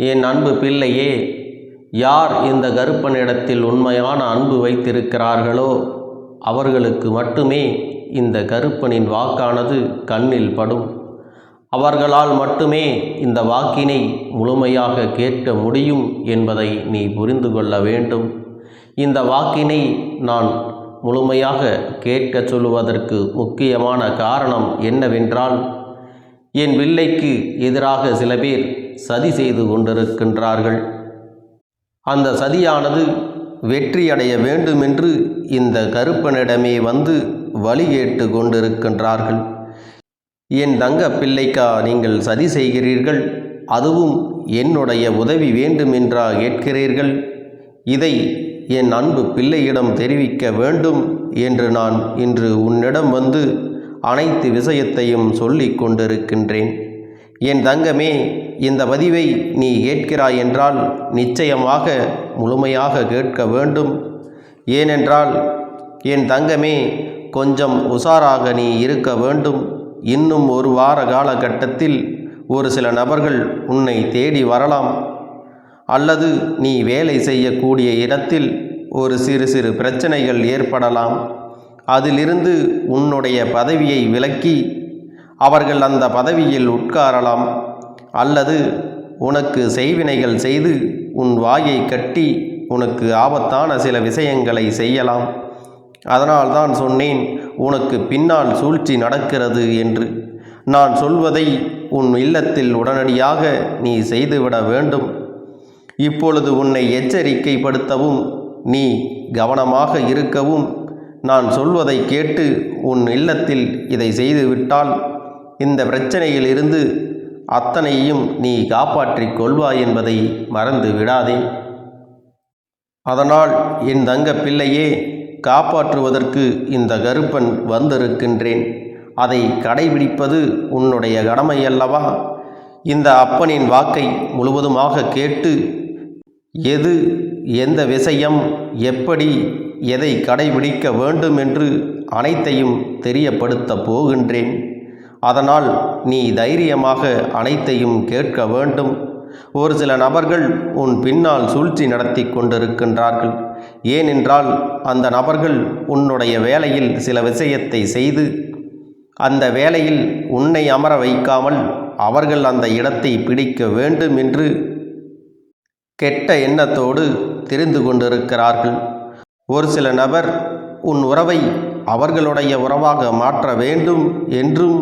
என் அன்பு பிள்ளையே, யார் இந்த கருப்பனிடத்தில் உண்மையான அன்பு வைத்திருக்கிறார்களோ அவர்களுக்கு மட்டுமே இந்த கருப்பனின் வாக்கானது கண்ணில் படும். அவர்களால் மட்டுமே இந்த வாக்கினை முழுமையாக கேட்க முடியும் என்பதை நீ புரிந்து கொள்ள வேண்டும். இந்த வாக்கினை நான் முழுமையாக கேட்க சொல்லுவதற்கு முக்கியமான காரணம் என்னவென்றால், என் பிள்ளைக்கு எதிராக சில பேர் சதி செய்து கொண்டிருக்கின்றார்கள். அந்த சதியானது வெற்றியடைய வேண்டுமென்று இந்த கருப்பனிடமே வந்து வழி கேட்டு கொண்டிருக்கின்றார்கள். என் தங்க பிள்ளைக்கா நீங்கள் சதி செய்கிறீர்கள்? அதுவும் என்னுடைய உதவி வேண்டுமென்றா கேட்கிறீர்கள்? இதை என் அன்பு பிள்ளையிடம் தெரிவிக்க வேண்டும் என்று நான் இன்று உன்னிடம் வந்து அனைத்து விஷயத்தையும் சொல்லிக் கொண்டிருக்கின்றேன். என் தங்கமே, இந்த பதிவை நீ கேட்கிறாய் என்றால் நிச்சயமாக முழுமையாக கேட்க வேண்டும். ஏனென்றால் என் தங்கமே, கொஞ்சம் உஷாராக நீ இருக்க வேண்டும். இன்னும் ஒரு வார காலகட்டத்தில் ஒரு சில நபர்கள் உன்னை தேடி வரலாம். அல்லது நீ வேலை செய்யக்கூடிய இடத்தில் ஒரு சிறு சிறு பிரச்சனைகள் ஏற்படலாம். அதிலிருந்து உன்னுடைய பதவியை விலக்கி அவர்கள் அந்த பதவியில் உட்காரலாம். அல்லது உனக்கு செய்வினைகள் செய்து உன் வாயை கட்டி உனக்கு ஆபத்தான சில விஷயங்களை செய்யலாம். அதனால்தான் சொன்னேன், உனக்கு பின்னால் சூழ்ச்சி நடக்கிறது என்று. நான் சொல்வதை உன் இல்லத்தில் உடனடியாக நீ செய்துவிட வேண்டும். இப்பொழுது உன்னை எச்சரிக்கைப்படுத்தவும் நீ கவனமாக இருக்கவும் நான் சொல்வதை கேட்டு உன் இல்லத்தில் இதை செய்துவிட்டால் இந்த பிரச்சனையில் இருந்து அத்தனையும் நீ காப்பாற்றிக் கொள்வாய் என்பதை மறந்து விடாதே. அதனால் என் தங்க பிள்ளையே, காப்பாற்றுவதற்கு இந்த கருப்பன் வந்திருக்கின்றேன். அதை கடைபிடிப்பது உன்னுடைய கடமை அல்லவா? இந்த அப்பனின் வாக்கை முழுவதுமாக கேட்டு எது, எந்த விஷயம், எப்படி, எதை கடைபிடிக்க வேண்டும் என்று அனைத்தையும் தெரியப்படுத்த போகின்றேன். அதனால் நீ தைரியமாக அனைத்தையும் கேட்க வேண்டும். ஒரு சில நபர்கள் உன் பின்னால் சூழ்ச்சி நடத்தி கொண்டிருக்கின்றார்கள். ஏனென்றால் அந்த நபர்கள் உன்னுடைய வேலையில் சில விஷயத்தை செய்து அந்த வேலையில் உன்னை அமர வைக்காமல் அவர்கள் அந்த இடத்தை பிடிக்க வேண்டும் என்று கெட்ட எண்ணத்தோடு தெரிந்து கொண்டிருக்கிறார்கள். ஒரு சில நபர் உன் உறவை அவர்களுடைய உறவாக மாற்ற வேண்டும் என்றும்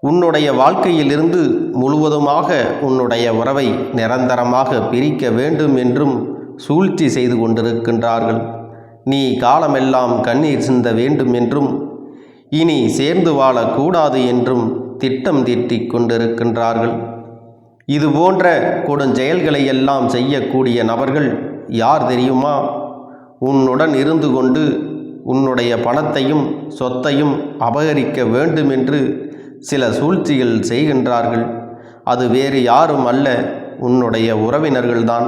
உன்னுடைய வாழ்க்கையிலிருந்து முழுவதுமாக உன்னுடைய உறவை நிரந்தரமாக பிரிக்க வேண்டும் என்றும் சூழ்ச்சி செய்து கொண்டிருக்கின்றார்கள். நீ காலமெல்லாம் கண்ணீர் சிந்த வேண்டும் என்றும் இனி சேர்ந்து வாழக்கூடாது என்றும் திட்டம் தீட்டிக் கொண்டிருக்கின்றார்கள். இதுபோன்ற கொடுஞ்செயல்களை எல்லாம் செய்யக்கூடிய நபர்கள் யார் தெரியுமா? உன்னுடன் இருந்து கொண்டு உன்னுடைய பணத்தையும் சொத்தையும் அபகரிக்க வேண்டும் என்று சில சூழ்ச்சிகள் செய்கின்றார்கள். அது வேறு யாரும் அல்ல, உன்னுடைய உறவினர்கள்தான்.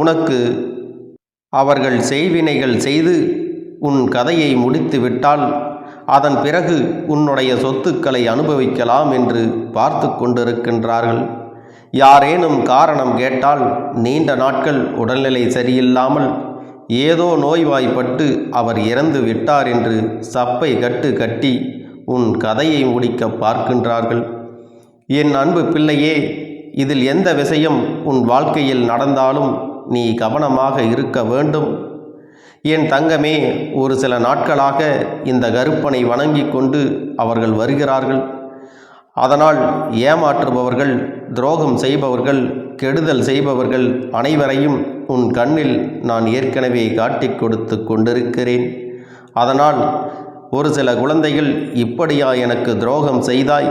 உனக்கு அவர்கள் செய்வினைகள் செய்து உன் கதையை முடித்து விட்டால் அதன் பிறகு உன்னுடைய சொத்துக்களை அனுபவிக்கலாம் என்று பார்த்து கொண்டிருக்கின்றார்கள். யாரேனும் காரணம் கேட்டால் நீண்ட நாட்கள் உடல்நிலை சரியில்லாமல் ஏதோ நோய்வாய்ப்பட்டு அவர் இறந்து விட்டார் என்று சப்பை கட்டி உன் கதையை முடிக்க பார்க்கின்றார்கள். என் அன்பு பிள்ளையே, இதில் எந்த விஷயம் உன் வாழ்க்கையில் நடந்தாலும் நீ கவனமாக இருக்க வேண்டும். என் தங்கமே, ஒரு சில நாட்களாக இந்த கருப்பனை வணங்கி கொண்டு அவர்கள் வருகிறார்கள். அதனால் ஏமாற்றுபவர்கள், துரோகம் செய்பவர்கள், கெடுதல் செய்பவர்கள் அனைவரையும் உன் கண்ணில் நான் ஏற்கனவே காட்டிக் கொடுத்து கொண்டிருக்கிறேன். அதனால் ஒரு சில குழந்தைகள் இப்படியா எனக்கு துரோகம் செய்தாய்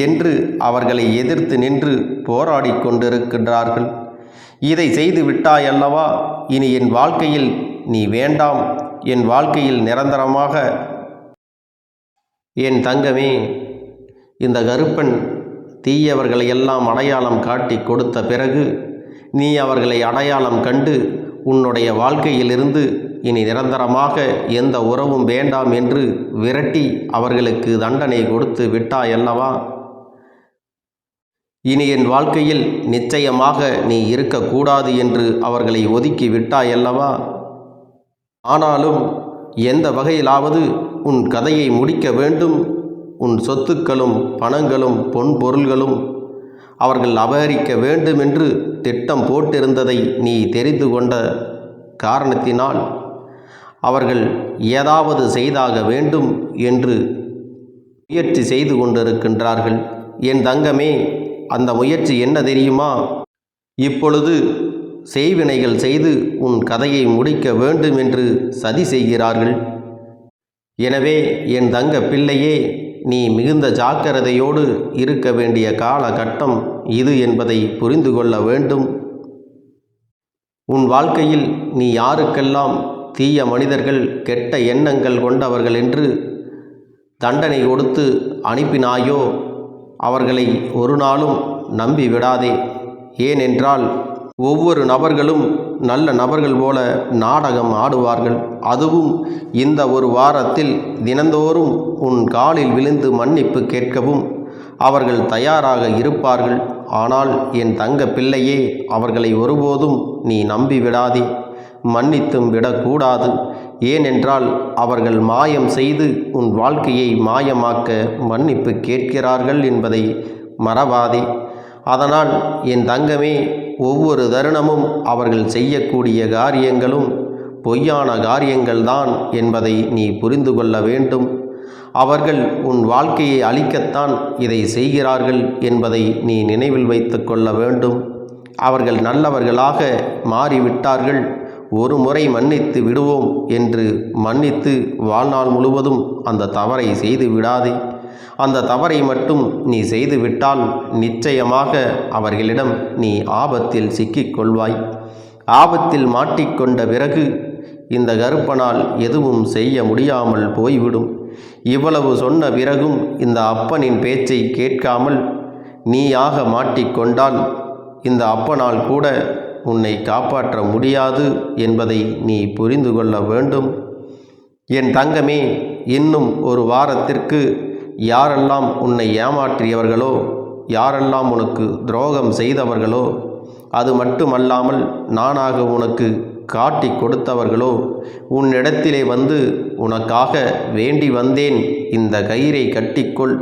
என்று அவர்களை எதிர்த்து நின்று போராடி கொண்டிருக்கின்றார்கள். இதை செய்து விட்டாய் அல்லவா? இனி என் வாழ்க்கையில் நீ வேண்டாம், என் வாழ்க்கையில் நிரந்தரமாக. என் தங்கமே, இந்த கருப்பன் தீயவர்களையெல்லாம் அடையாளம் காட்டி கொடுத்த பிறகு நீ அவர்களை அடையாளம் கண்டு உன்னுடைய வாழ்க்கையிலிருந்து இனி நிரந்தரமாக எந்த உறவும் வேண்டாம் என்று விரட்டி அவர்களுக்கு தண்டனை கொடுத்து விட்டாயல்லவா? இனி என் வாழ்க்கையில் நிச்சயமாக நீ இருக்கக்கூடாது என்று அவர்களை ஒதுக்கி விட்டாயல்லவா? ஆனாலும் எந்த வகையிலாவது உன் கதையை முடிக்க வேண்டும். உன் சொத்துக்களும் பணங்களும் பொன் பொருள்களும் அவர்கள் அபகரிக்க வேண்டும் என்று திட்டம் போட்டிருந்ததை நீ தெரிந்து கொண்ட காரணத்தினால் அவர்கள் ஏதாவது செய்தாக வேண்டும் என்று முயற்சி செய்து கொண்டிருக்கின்றார்கள். என் தங்கமே, அந்த முயற்சி என்ன தெரியுமா? இப்பொழுது செய்வினைகள் செய்து உன் கதையை முடிக்க வேண்டும் என்று சதி செய்கிறார்கள். எனவே என் தங்க பிள்ளையே, நீ மிகுந்த ஜாக்கிரதையோடு இருக்க வேண்டிய காலகட்டம் இது என்பதை புரிந்து கொள்ள வேண்டும். உன் வாழ்க்கையில் நீ யாருக்கெல்லாம் தீய மனிதர்கள், கெட்ட எண்ணங்கள் கொண்டவர்கள் என்று தண்டனை கொடுத்து அனுப்பினாயோ அவர்களை ஒரு நாளும் நம்பி விடாதே. ஏனென்றால் ஒவ்வொரு நபர்களும் நல்ல நபர்கள் போல நாடகம் ஆடுவார்கள். அதுவும் இந்த ஒரு வாரத்தில் தினந்தோறும் உன் காலில் விழுந்து மன்னிப்பு கேட்கவும் அவர்கள் தயாராக இருப்பார்கள். ஆனால் என் தங்க பிள்ளையே, அவர்களை ஒருபோதும் நீ நம்பி விடாதே, மன்னித்தும் விடக்கூடாது. ஏனென்றால் அவர்கள் மாயம் செய்து உன் வாழ்க்கையை மாயமாக்க மன்னிப்பு கேட்கிறார்கள் என்பதை மறவாதே. அதனால் என் தங்கமே, ஒவ்வொரு தருணமும் அவர்கள் செய்யக்கூடிய காரியங்களும் பொய்யான காரியங்கள்தான் என்பதை நீ புரிந்து கொள்ள வேண்டும். அவர்கள் உன் வாழ்க்கையை அழிக்கத்தான் இதை செய்கிறார்கள் என்பதை நீ நினைவில் வைத்து கொள்ள வேண்டும். அவர்கள் நல்லவர்களாக மாறிவிட்டார்கள். ஒரு முறை மன்னித்து விடுவோம் என்று மன்னித்து வாழ்நாள் முழுவதும் அந்த தவறை செய்து விடாதே. அந்த தவறை மட்டும் நீ செய்துவிட்டால் நிச்சயமாக அவர்களிடம் நீ ஆபத்தில் சிக்கிக்கொள்வாய். ஆபத்தில் மாட்டிக்கொண்ட பிறகு இந்த கருப்பனால் எதுவும் செய்ய முடியாமல் போய்விடும். இவ்வளவு சொன்ன பிறகும் இந்த அப்பனின் பேச்சை கேட்காமல் நீயாக மாட்டிக்கொண்டால் இந்த அப்பனால் கூட உன்னை காப்பாற்ற முடியாது என்பதை நீ புரிந்து கொள்ள வேண்டும். என் தங்கமே, இன்னும் ஒரு வாரத்திற்கு யாரெல்லாம் உன்னை ஏமாற்றியவர்களோ, யாரெல்லாம் உனக்கு துரோகம் செய்தவர்களோ, அது மட்டுமல்லாமல் நானாக உனக்கு காட்டி கொடுத்தவர்களோ உன்னிடத்திலே வந்து உனக்காக வேண்டி வந்தேன், இந்த கயிறை கட்டிக்கொள்,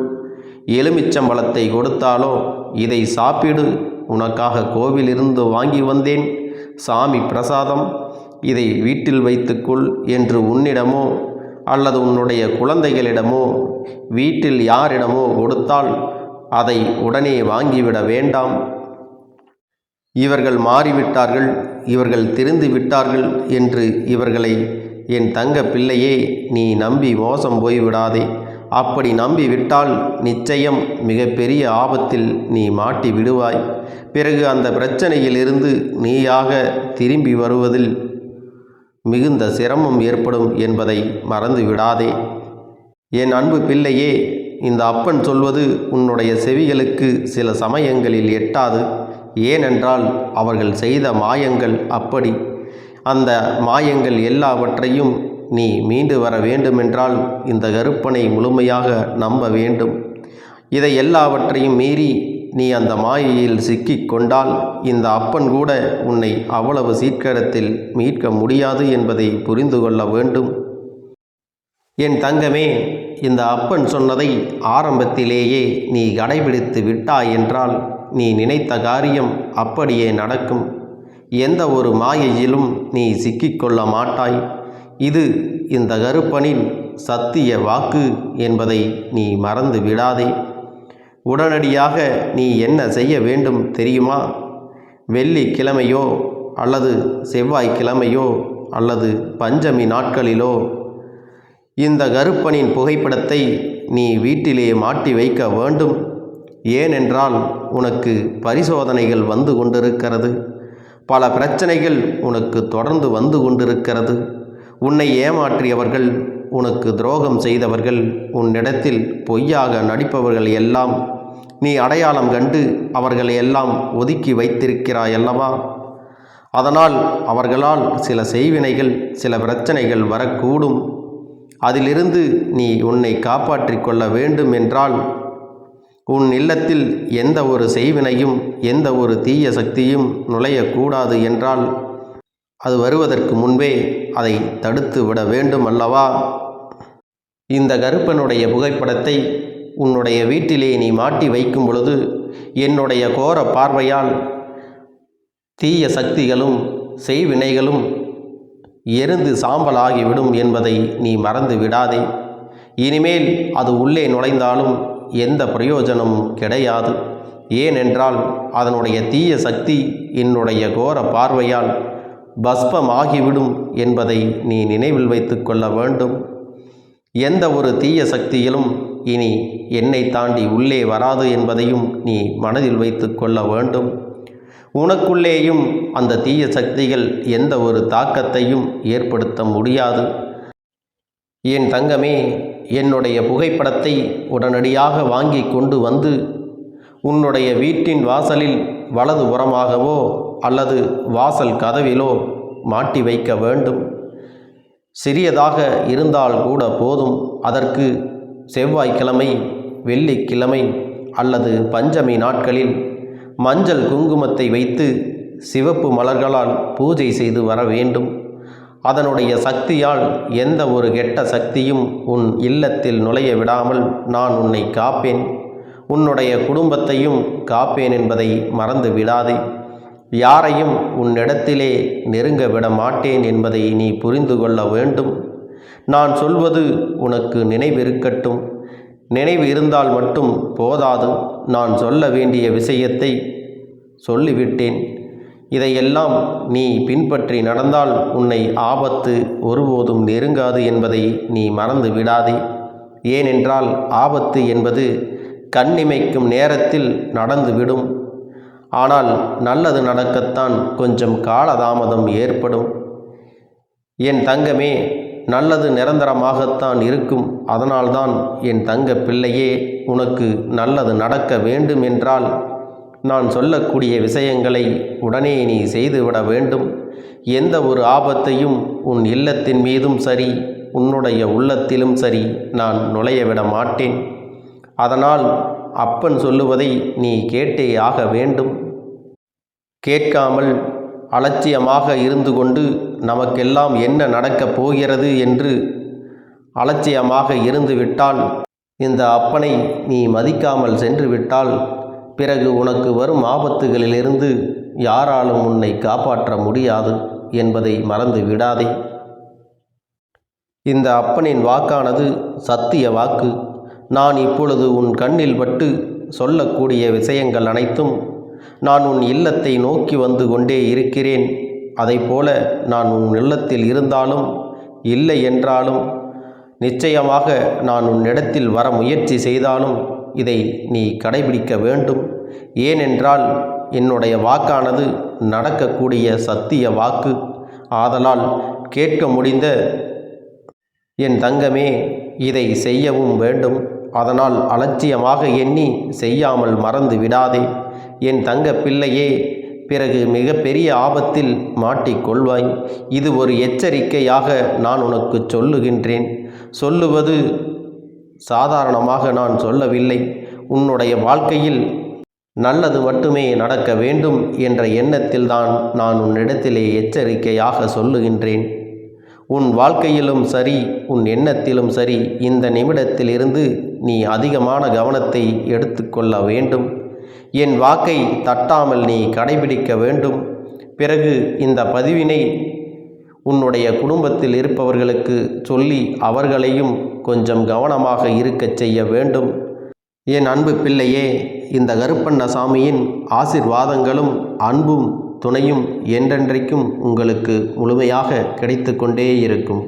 எலுமிச்சம்பழத்தை கொடுத்தாலோ இதை சாப்பிடு, உனக்காக கோவிலிருந்து வாங்கி வந்தேன் சாமி பிரசாதம், இதை வீட்டில் வைத்துக்கொள் என்று உன்னிடமோ அல்லது உன்னுடைய குழந்தைகளிடமோ வீட்டில் யாரிடமோ கொடுத்தால் அதை உடனே வாங்கிவிட வேண்டாம். இவர்கள் மாறிவிட்டார்கள், இவர்கள் திருந்து விட்டார்கள் என்று இவர்களை என் தங்க பிள்ளையே நீ நம்பி மோசம் போய்விடாதே. அப்படி நம்பி விட்டால் நிச்சயம் மிகப்பெரிய ஆபத்தில் நீ மாட்டி விடுவாய். பிறகு அந்த பிரச்சனையிலிருந்து நீயாக திரும்பி வருவதில் மிகுந்த சிரமம் ஏற்படும் என்பதை மறந்து விடாதே. என் அன்பு பிள்ளையே, இந்த அப்பன் சொல்வது உன்னுடைய செவிகளுக்கு சில சமயங்களில் எட்டாது. ஏனென்றால் அவர்கள் செய்த மாயங்கள் அப்படி. அந்த மாயங்கள் எல்லாவற்றையும் நீ மீண்டு வர வேண்டுமென்றால் இந்த கருப்பனை முழுமையாக நம்ப வேண்டும். இதை எல்லாவற்றையும் மீறி நீ அந்த மாயையில் சிக்கிக் கொண்டால் இந்த அப்பன் கூட உன்னை அவ்வளவு சீக்கிரத்தில் மீட்க முடியாது என்பதை புரிந்து கொள்ள வேண்டும். என் தங்கமே, இந்த அப்பன் சொன்னதை ஆரம்பத்திலேயே நீ கடைபிடித்து விட்டாய் என்றால் நீ நினைத்த காரியம் அப்படியே நடக்கும். எந்த ஒரு மாயையிலும் நீ சிக்கிக்கொள்ள மாட்டாய். இது இந்த கருப்பனின் சத்திய வாக்கு என்பதை நீ மறந்து விடாதே. உடனடியாக நீ என்ன செய்ய வேண்டும் தெரியுமா? வெள்ளிக்கிழமையோ அல்லது செவ்வாய்க்கிழமையோ அல்லது பஞ்சமி நாட்களிலோ இந்த கருப்பனின் புகைப்படத்தை நீ வீட்டிலே மாட்டி வைக்க வேண்டும். ஏனென்றால் உனக்கு பரிசோதனைகள் வந்து கொண்டிருக்கிறது. பல பிரச்சனைகள் உனக்கு தொடர்ந்து வந்து கொண்டிருக்கிறது. உன்னை ஏமாற்றியவர்கள், உனக்கு துரோகம் செய்தவர்கள், உன்னிடத்தில் பொய்யாக நடிப்பவர்கள் எல்லாம் நீ அடையாளம் கண்டு அவர்களை எல்லாம் ஒதுக்கி வைத்திருக்கிறாய் அல்லவா? அதனால் அவர்களால் சில செய்வினைகள், சில பிரச்சனைகள் வரக்கூடும். அதிலிருந்து நீ உன்னை காப்பாற்றி கொள்ள வேண்டும் என்றால் உன் இல்லத்தில் எந்த ஒரு செய்வினையும் எந்த ஒரு தீய சக்தியும் நுழையக்கூடாது என்றால் அது வருவதற்கு முன்பே அதை தடுத்து விட வேண்டும் அல்லவா? இந்த கருப்பனுடைய புகைப்படத்தை உன்னுடைய வீட்டிலே நீ மாட்டி வைக்கும் பொழுது என்னுடைய கோர பார்வையால் தீய சக்திகளும் செய்வினைகளும் எரிந்து சாம்பலாகிவிடும் என்பதை நீ மறந்து விடாதே. இனிமேல் அது உள்ளே நுழைந்தாலும் எந்த பிரயோஜனமும் கிடையாது. ஏனென்றால் அதனுடைய தீய சக்தி என்னுடைய கோர பார்வையால் பஸ்பமாகிவிடும் என்பதை நீ நினைவில் வைத்து கொள்ள வேண்டும். எந்த ஒரு தீய சக்தியிலும் இனி என்னை தாண்டி உள்ளே வராது என்பதையும் நீ மனதில் வைத்து கொள்ள வேண்டும். உனக்குள்ளேயும் அந்த தீய சக்திகள் எந்த ஒரு தாக்கத்தையும் ஏற்படுத்த முடியாது. என் தங்கமே, என்னுடைய புகைப்படத்தை உடனடியாக வாங்கி கொண்டு வந்து உன்னுடைய வீட்டின் வாசலில் வலது புறமாகவோ அல்லது வாசல் கதவிலோ மாட்டி வைக்க வேண்டும். சிறியதாக இருந்தால் கூட போதும். அதற்கு செவ்வாய்க்கிழமை, வெள்ளிக்கிழமை அல்லது பஞ்சமி நாட்களில் மஞ்சள் குங்குமத்தை வைத்து சிவப்பு மலர்களால் பூஜை செய்து வர வேண்டும். அதனுடைய சக்தியால் எந்த ஒரு கெட்ட சக்தியும் உன் இல்லத்தில் நுழைய விடாமல் நான் உன்னை காப்பேன். உன்னுடைய குடும்பத்தையும் காப்பேன் என்பதை மறந்து விடாதே. யாரையும் உன்னிடத்திலே நெருங்க விட மாட்டேன் என்பதை நீ புரிந்து கொள்ள வேண்டும். நான் சொல்வது உனக்கு நினைவிருக்கட்டும். நினைவு இருந்தால் மட்டும் போதாது. நான் சொல்ல வேண்டிய விஷயத்தை சொல்லிவிட்டேன். இதையெல்லாம் நீ பின்பற்றி நடந்தால் உன்னை ஆபத்து ஒருபோதும் நெருங்காது என்பதை நீ மறந்து விடாதே. ஏனென்றால் ஆபத்து என்பது கண்ணிமைக்கும் நேரத்தில் நடந்துவிடும். ஆனால் நல்லது நடக்கத்தான் கொஞ்சம் காலதாமதம் ஏற்படும். என் தங்கமே, நல்லது நிரந்தரமாகத்தான் இருக்கும். அதனால்தான் என் தங்க பிள்ளையே, உனக்கு நல்லது நடக்க வேண்டும் என்றால் நான் சொல்லக்கூடிய விஷயங்களை உடனே நீ செய்துவிட வேண்டும். எந்த ஒரு ஆபத்தையும் உன் இல்லத்தின் மீதும் சரி, உன்னுடைய உள்ளத்திலும் சரி நான் நுழையவிட மாட்டேன். அதனால் அப்பன் சொல்லுவதை நீ கேட்டே ஆக வேண்டும். கேட்காமல் அலட்சியமாக இருந்து கொண்டு நமக்கெல்லாம் என்ன நடக்கப் போகிறது என்று அலட்சியமாக இருந்து விட்டால், இந்த அப்பனை நீ மதிக்காமல் சென்று விட்டால், பிறகு உனக்கு வரும் ஆபத்துகளிலிருந்து யாராலும் உன்னை காப்பாற்ற முடியாது என்பதை மறந்து விடாதே. இந்த அப்பனின் வாக்கானது சத்திய வாக்கு. நான் இப்பொழுது உன் கண்ணில் பட்டு சொல்லக்கூடிய விஷயங்கள் அனைத்தும் நான் உன் இல்லத்தை நோக்கி வந்து கொண்டே இருக்கிறேன். அதைப்போல நான் உன் இல்லத்தில் இருந்தாலும் இல்லை என்றாலும் நிச்சயமாக நான் உன்னிடத்தில் வர முயற்சி செய்தாலும் இதை நீ கடைபிடிக்க வேண்டும். ஏனென்றால் என்னுடைய வாக்கானது நடக்கக்கூடிய சத்திய வாக்கு. ஆதலால் கேட்க முடிந்த என் தங்கமே, இதை செய்யவும் வேண்டும். அதனால் அலட்சியமாக எண்ணி செய்யாமல் மறந்து விடாதே. என் தங்க பிள்ளையே, பிறகு மிகப்பெரிய ஆபத்தில் மாட்டிக்கொள்வாய். இது ஒரு எச்சரிக்கையாக நான் உனக்கு சொல்லுகின்றேன். சொல்லுவது சாதாரணமாக நான் சொல்லவில்லை. உன்னுடைய வாழ்க்கையில் நல்லது மட்டுமே நடக்க வேண்டும் என்ற எண்ணத்தில்தான் நான் உன்னிடத்திலே எச்சரிக்கையாக சொல்லுகின்றேன். உன் வாழ்க்கையிலும் சரி, உன் எண்ணத்திலும் சரி, இந்த நிமிடத்திலிருந்து நீ அதிகமான கவனத்தை எடுத்துக்கொள்ள வேண்டும். என் வாக்கை தட்டாமல் நீ கடைபிடிக்க வேண்டும். பிறகு இந்த பதிவினை உன்னுடைய குடும்பத்தில் இருப்பவர்களுக்கு சொல்லி அவர்களையும் கொஞ்சம் கவனமாக இருக்கச் செய்ய வேண்டும். என் அன்பு பிள்ளையே, இந்த கருப்பண்ணசாமியின் ஆசீர்வாதங்களும் அன்பும் துணையும் என்றென்றைக்கும் உங்களுக்கு முழுமையாக கிடைத்து கொண்டே இருக்கும்.